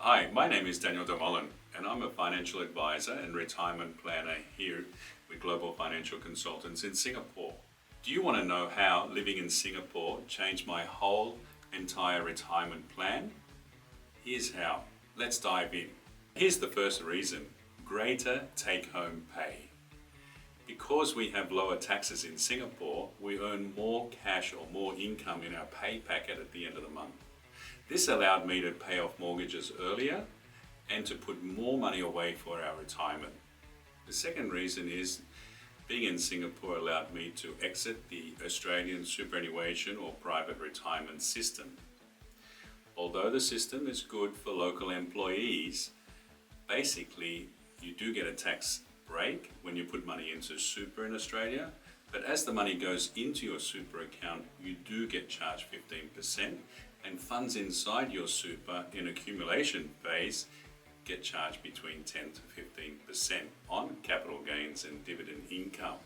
Hi, my name is Daniel.dalmolin and I'm a financial advisor and retirement planner here with Global Financial Consultants in Singapore. Do you want to know how living in Singapore changed my whole entire retirement plan? Here's how. Let's dive in. Here's the first reason: greater take-home pay. Because we have lower taxes in Singapore, we earn more cash or more income in our pay packet at the end of the month. This allowed me to pay off mortgages earlier and to put more money away for our retirement. The second reason is being in Singapore allowed me to exit the Australian superannuation or private retirement system. Although the system is good for local employees, basically you do get a tax break when you put money into super in Australia, but as the money goes into your super account, you do get charged 15%, and funds inside your super in accumulation phase get charged between 10 to 15% on capital gains and dividend income.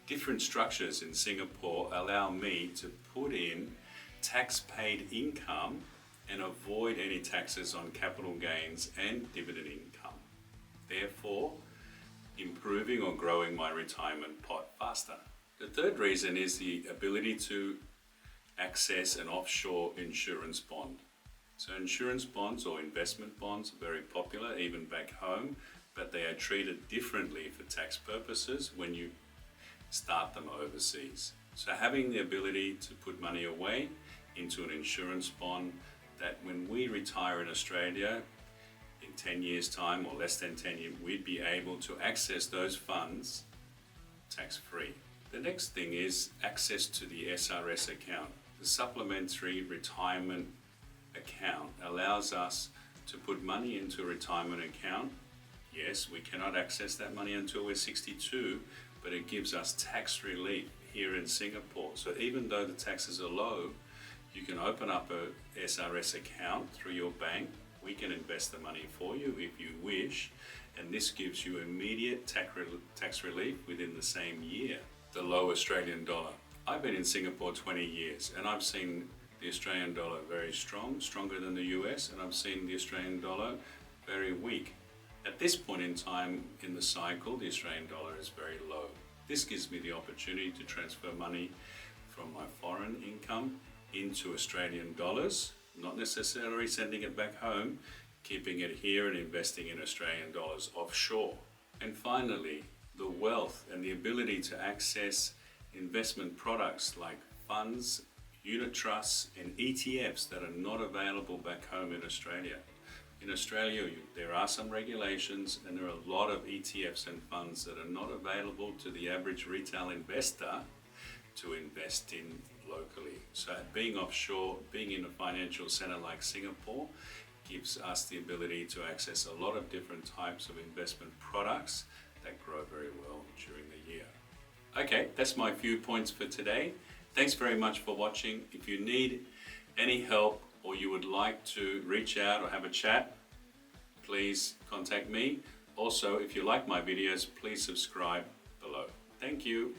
Different structures in Singapore allow me to put in tax paid income and avoid any taxes on capital gains and dividend income, therefore improving or growing my retirement pot faster. The third reason is the ability to access an offshore insurance bond. So insurance bonds or investment bonds are very popular even back home, but they are treated differently for tax purposes when you start them overseas. So having the ability to put money away into an insurance bond, that when we retire in Australia in 10 years time or less than 10 years, we'd be able to access those funds tax-free. The next thing is access to the SRS account. The supplementary retirement account allows us to put money into a retirement account. Yes, we cannot access that money until we're 62, but it gives us tax relief here in Singapore. So even though the taxes are low, you can open up a SRS account through your bank. We can invest the money for you if you wish, and this gives you immediate tax relief within the same year. The low Australian dollar. I've been in Singapore 20 years and I've seen the Australian dollar very strong, stronger than the US, and I've seen the Australian dollar very weak. At this point in time in the cycle, the Australian dollar is very low. This gives me the opportunity to transfer money from my foreign income into Australian dollars, not necessarily sending it back home, keeping it here and investing in Australian dollars offshore. And finally, the wealth and the ability to access investment products like funds, unit trusts and ETFs that are not available back home in Australia. In Australia, there are some regulations and there are a lot of ETFs and funds that are not available to the average retail investor to invest in locally. So being offshore, being in a financial center like Singapore, gives us the ability to access a lot of different types of investment products that grow very well during the year. Okay, that's my few points for today. Thanks very much for watching. If you need any help or you would like to reach out or have a chat, please contact me. Also, if you like my videos, please subscribe below. Thank you.